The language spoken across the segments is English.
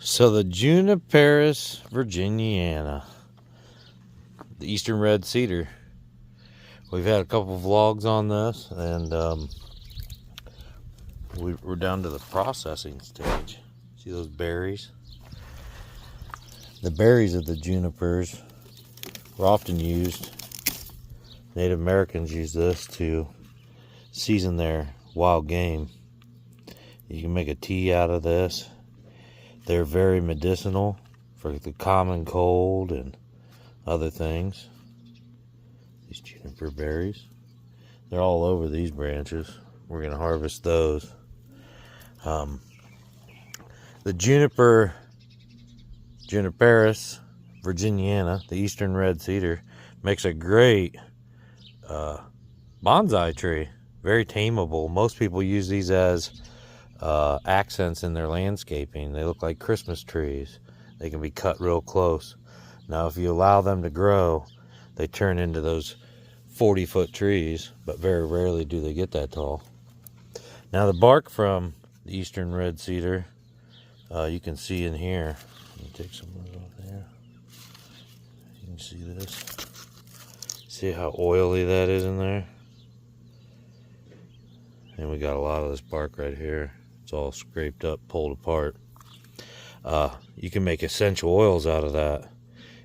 So the Juniperus Virginiana, the eastern red cedar. We've had a couple vlogs on this, and we're down to the processing stage. See those berries? The berries of the junipers were often used. Native Americans use this to season their wild game. You can make a tea out of this. They're very medicinal for the common cold and other things. These juniper berries, they're all over these branches. We're going to harvest those. The Juniperus Virginiana, the eastern red cedar, makes a great bonsai tree. Very tameable. Most people use these as accents in their landscaping. They look like Christmas trees. They can be cut real close. Now, if you allow them to grow, they turn into those 40-foot trees, but very rarely do they get that tall. Now, the bark from the eastern red cedar, you can see in here. Let me take some of those off there. You can see this. See how oily that is in there? And we got a lot of this bark right here. It's all scraped up, pulled apart. You can make essential oils out of that,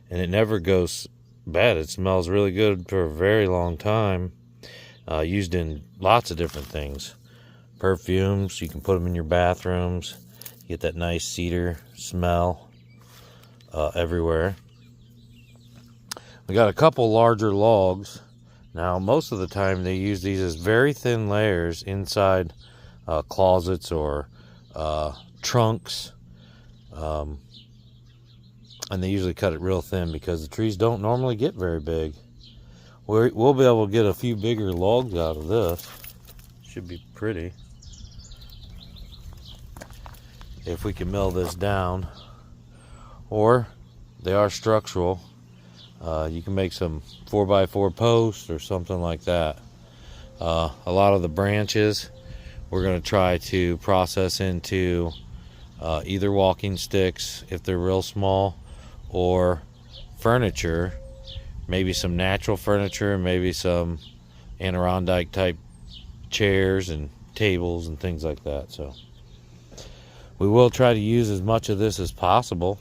and it never goes bad. It smells really good for a very long time. Used in lots of different things. Perfumes, you can put them in your bathrooms. You get that nice cedar smell everywhere. We got a couple larger logs. Now, most of the time they use these as very thin layers inside closets or trunks, and they usually cut it real thin because the trees don't normally get very big. We'll be able to get a few bigger logs out of this. Should be pretty if we can mill this down, or they are structural. You can make some 4x4 posts or something like that. A lot of the branches we're going to try to process into either walking sticks if they're real small, or furniture, maybe some natural furniture, maybe some Adirondack type chairs and tables and things like that. So we will try to use as much of this as possible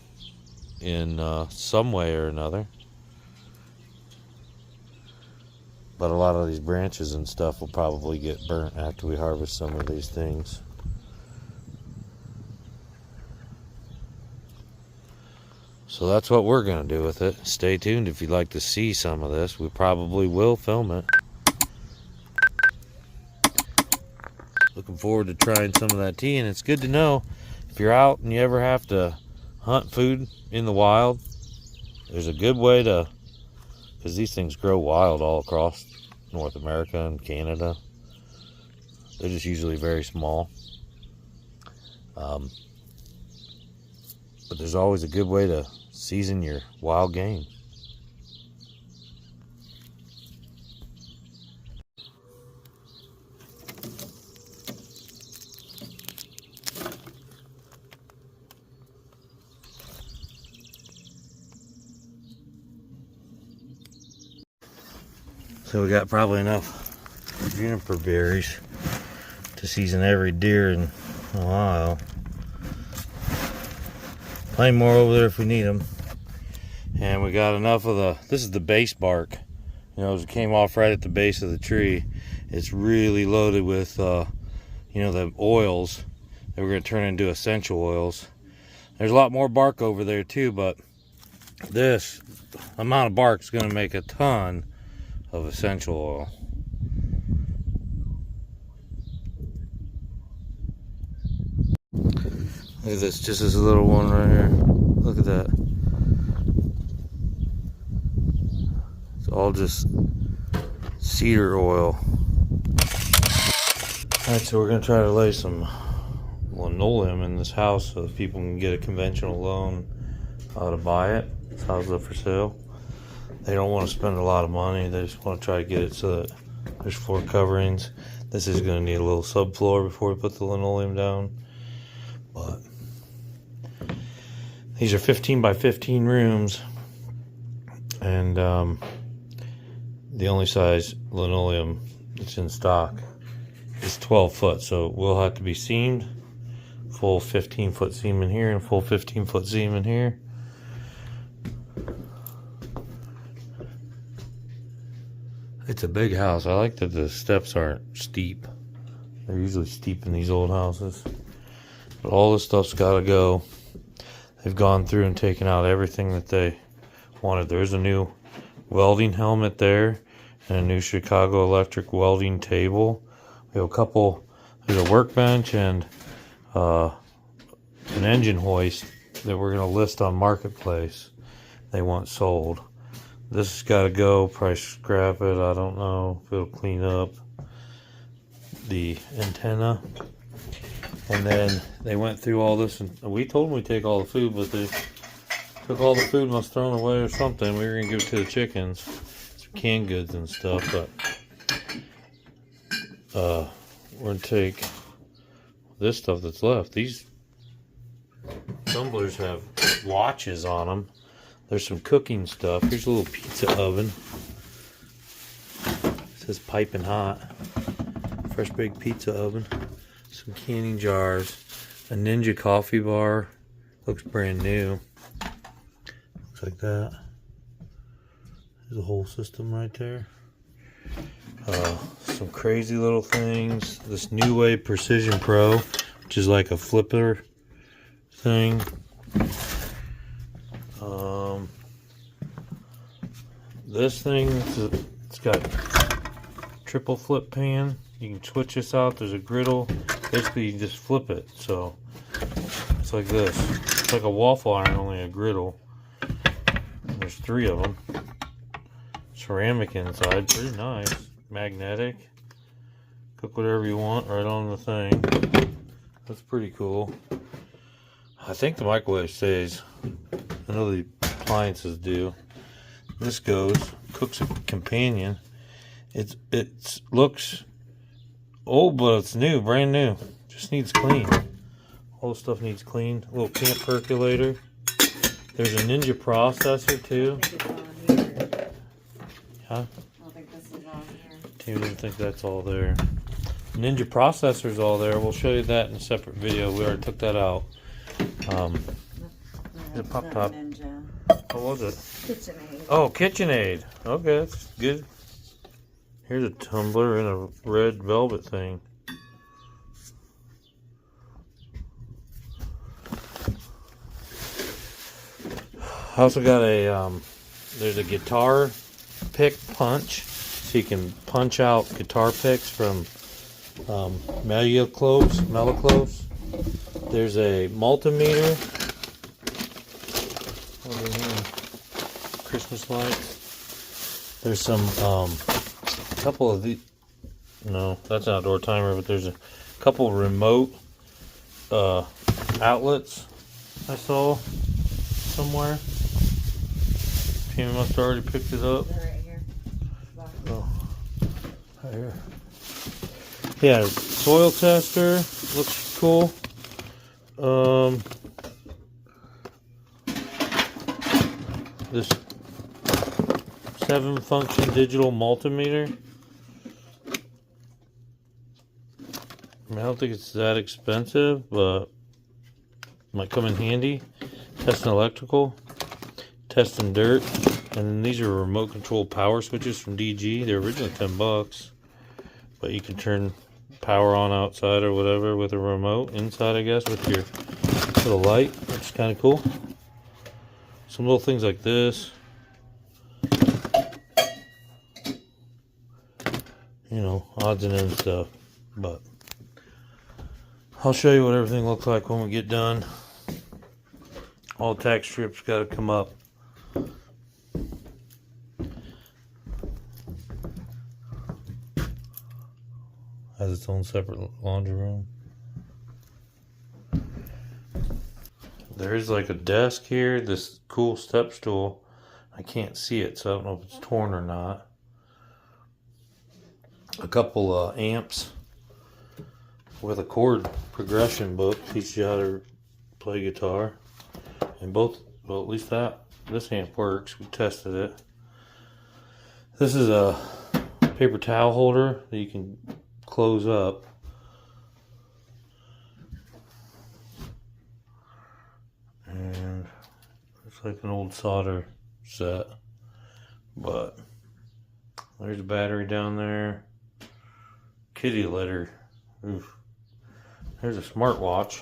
in some way or another. But a lot of these branches and stuff will probably get burnt after we harvest some of these things. So that's what we're going to do with it. Stay tuned if you'd like to see some of this. We probably will film it. Looking forward to trying some of that tea. And it's good to know if you're out and you ever have to hunt food in the wild, there's a good way to, because these things grow wild all across North America and Canada. They're just usually very small. But there's always a good way to season your wild game. So we got probably enough juniper berries to season every deer in Ohio. Plenty more over there if we need them. And we got enough of this is the base bark. You know, as it came off right at the base of the tree. It's really loaded with, the oils that we're going to turn into essential oils. There's a lot more bark over there too, but this amount of bark is going to make a ton of essential oil. Look at this, just this little one right here. Look at that. It's all just cedar oil. Alright, so we're going to try to lay some linoleum in this house so that people can get a conventional loan to buy it. This house is up for sale. They don't want to spend a lot of money. They just want to try to get it so that there's floor coverings. This is going to need a little subfloor before we put the linoleum down. But These are 15 by 15 rooms, and the only size linoleum that's in stock is 12 foot, so we'll have to be seamed. Full 15-foot seam in here and full 15-foot seam in here. It's a big house. I like that the steps aren't steep. They're usually steep in these old houses. But all this stuff's got to go. They've gone through and taken out everything that they wanted. There's a new welding helmet there and a new Chicago Electric welding table. We have a couple, there's a workbench and an engine hoist that we're going to list on Marketplace. They want sold. This has got to go. Probably scrap it. I don't know if it'll clean up the antenna. And then they went through all this, and we told them we'd take all the food, but they took all the food and was thrown away or something. We were going to give it to the chickens, some canned goods and stuff, but we're going to take this stuff that's left. These tumblers have watches on them. There's some cooking stuff. Here's a little pizza oven. It says piping hot. Fresh baked pizza oven. Some canning jars. A Ninja coffee bar. Looks brand new. Looks like that. There's a whole system right there. Some crazy little things. This New Way Precision Pro, which is like a flipper thing. This thing, it's got triple flip pan. You can switch this out. There's a griddle. Basically, you just flip it. So it's like this. It's like a waffle iron, only a griddle. And there's 3 of them. Ceramic inside, pretty nice. Magnetic. Cook whatever you want right on the thing. That's pretty cool. I think the microwave stays. I know the appliances do. This goes, cooks a companion. It looks old, but it's new, brand new. Just needs clean. All the stuff needs cleaned. A little camp percolator. There's a Ninja processor too. Huh? I don't think this is on here. Tim didn't think that's all there. Ninja processor's all there. We'll show you that in a separate video. We already took that out. The pop top. Ninja. What was it? KitchenAid. Oh, KitchenAid. Okay, that's good. Here's a tumbler and a red velvet thing. I also got a, there's a guitar pick punch. So you can punch out guitar picks from Meloclose. There's a multimeter. Over here. Christmas lights. There's some couple of the no, that's an outdoor timer, but there's a couple remote outlets I saw somewhere. Pam must have already picked it up. They're right here. Oh, right here. Yeah, soil tester looks cool. This 7-function digital multimeter. I don't think it's that expensive, but might come in handy. Testing electrical, testing dirt, and then these are remote control power switches from DG. They're originally $10, but you can turn power on outside or whatever with a remote. Inside, I guess, with your little light, which is kind of cool. Some little things like this. You know, odds and ends stuff. But I'll show you what everything looks like when we get done. All tack strips got to come up. Has its own separate laundry room. There is like a desk here, this cool step stool. I can't see it, so I don't know if it's torn or not. A couple amps with a chord progression book, teaches you how to play guitar. And both, well, at least this amp works. We tested it. This is a paper towel holder that you can close up. And it's like an old solder set. But there's a battery down there. Kitty litter. Oof. There's a smartwatch.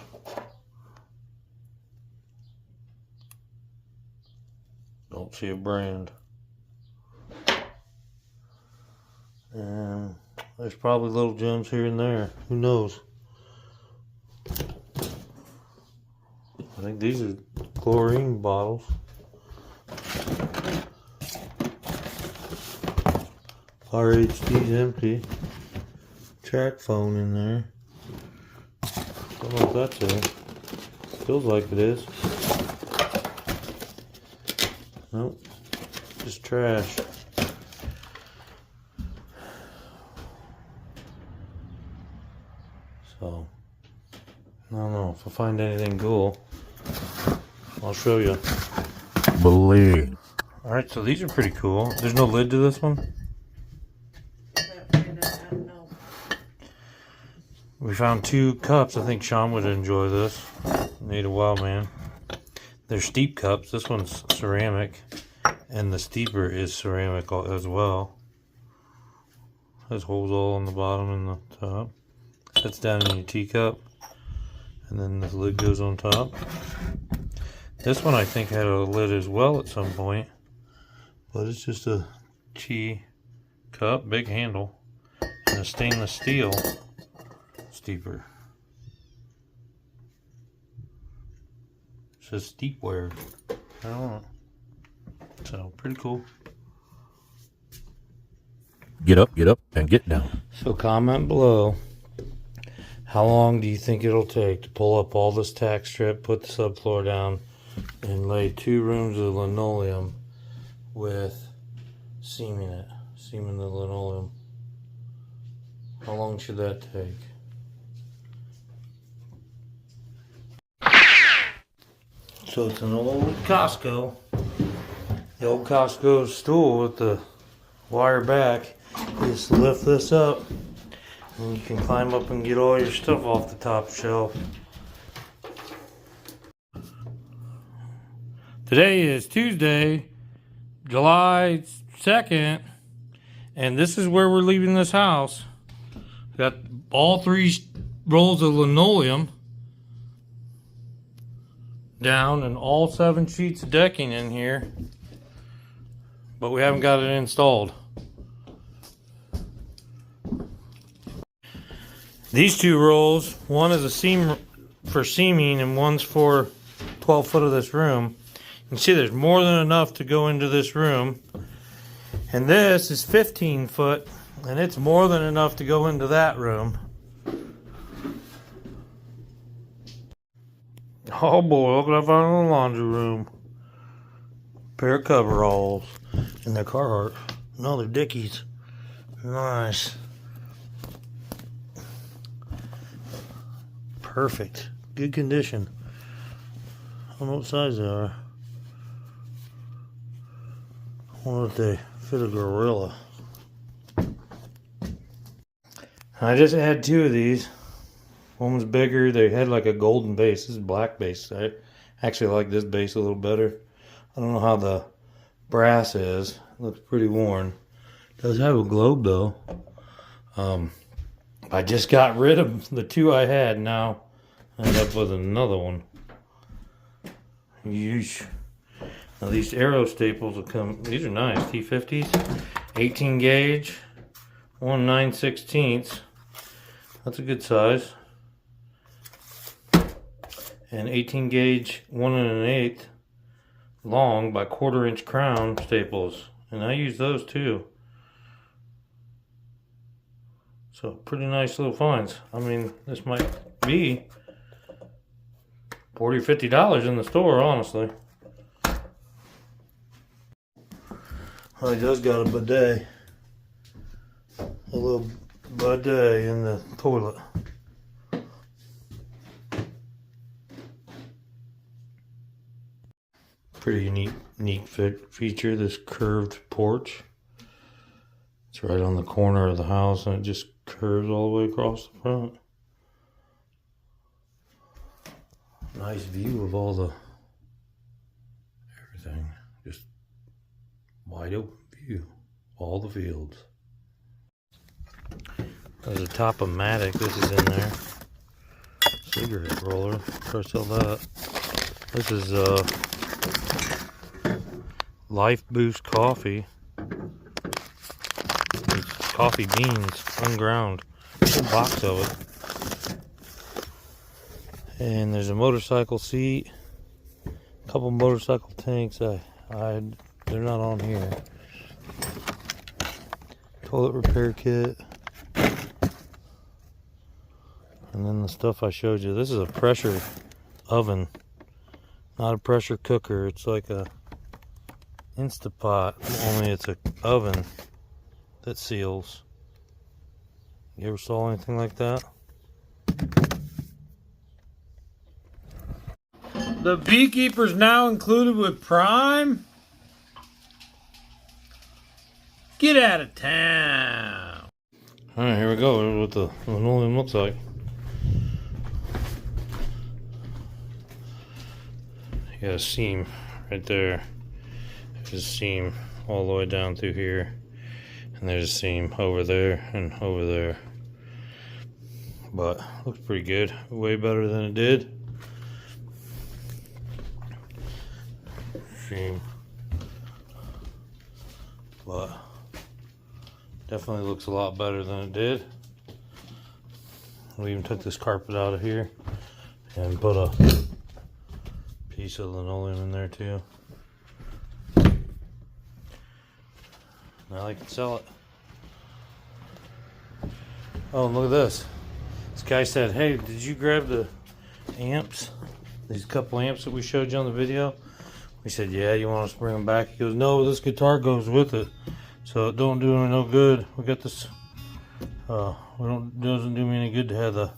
Don't see a brand. And there's probably little gems here and there. Who knows? I think these are chlorine bottles. RHD's empty. Track phone in there. Don't know if that's it. Feels like it is. Nope. Just trash. So, I don't know if I find anything cool. I'll show you. Believe. Alright, so these are pretty cool. There's no lid to this one? No. We found 2 cups. I think Sean would enjoy this. Need a while, man. They're steep cups. This one's ceramic. And the steeper is ceramic as well. Has holes all on the bottom and the top. Sets down in your teacup. And then the lid goes on top. This one I think had a lid as well at some point. But it's just a tea cup, big handle. And a stainless steel steeper. It says steepware. I don't know. So, pretty cool. Get up, and get down. So, comment below. How long do you think it'll take to pull up all this tack strip, put the subfloor down, and lay 2 rooms of linoleum with seaming it? Seaming the linoleum. How long should that take? So it's an old Costco. The old Costco stool with the wire back. You just lift this up and you can climb up and get all your stuff off the top shelf. Today is Tuesday, July 2nd, and this is where we're leaving this house. Got all 3 rolls of linoleum down and all 7 sheets of decking in here, but we haven't got it installed. These 2 rolls, one is a seam for seaming and one's for 12 foot of this room. You can see there's more than enough to go into this room. And this is 15 foot and it's more than enough to go into that room. Oh boy, look what I found in the laundry room. Pair of coveralls. And they're Carhartt. No, they're Dickies. Nice. Perfect. Good condition. I don't know what size they are. I wonder if they fit a gorilla. I just had 2 of these. One was bigger. They had like a golden base. This is black base. I actually like this base a little better. I don't know how the brass is. It looks pretty worn. It does have a globe though. I just got rid of the 2 I had. Now I end up with another one. Yeesh. Now these arrow staples will come. These are nice. T50s. 18 gauge. 1 9/16. That's a good size. And 18 gauge 1 1/8 long by 1/4 inch crown staples, and I use those too. So pretty nice little finds. I mean, this might be $40 or $50 in the store, honestly. Oh, he does got a bidet, a little bidet in the toilet. Pretty neat feature, this curved porch. It's right on the corner of the house and it just curves all the way across the front. Nice view of all the everything. Just wide open view. All the fields. There's a top-o-matic. This is in there. Cigarette roller. Of course, all that. This is Life Boost coffee. It's coffee beans, unground. A whole box of it. And there's a motorcycle seat. A couple motorcycle tanks. They're not on here. Toilet repair kit. And then the stuff I showed you. This is a pressure oven. Not a pressure cooker. It's like a Instapot. Only it's an oven that seals. You ever saw anything like that? The Beekeeper's now included with Prime? Get out of town. Alright, here we go. Here's what the linoleum looks like. You got a seam right there. There's a seam all the way down through here. And there's a seam over there and over there. But looks pretty good. Way better than it did. Seam. But definitely looks a lot better than it did. We even took this carpet out of here and put a piece of linoleum in there too. Now I can sell it. Oh, and look at this. This guy said, "Hey, did you grab the amps? These couple amps that we showed you on the video?" We said, "Yeah, you want us to bring them back?" He goes, "No, this guitar goes with it, so it don't do me no good. We got this. Doesn't do me any good to have the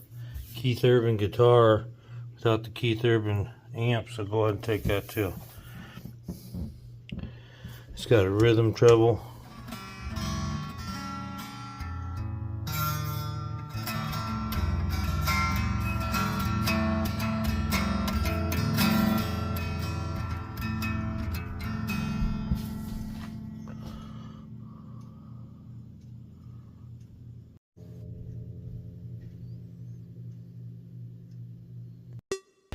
Keith Urban guitar without the Keith Urban amp. So go ahead and take that too." It's got a rhythm treble.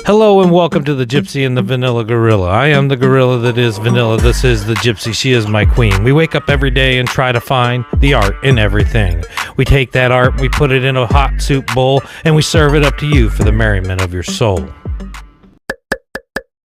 Hello and welcome to the Gypsy and the Vanilla Gorilla. I am the gorilla that is vanilla. This is the Gypsy. She is my queen. We wake up every day and try to find the art in everything. We take that art, we put it in a hot soup bowl, and we serve it up to you for the merriment of your soul.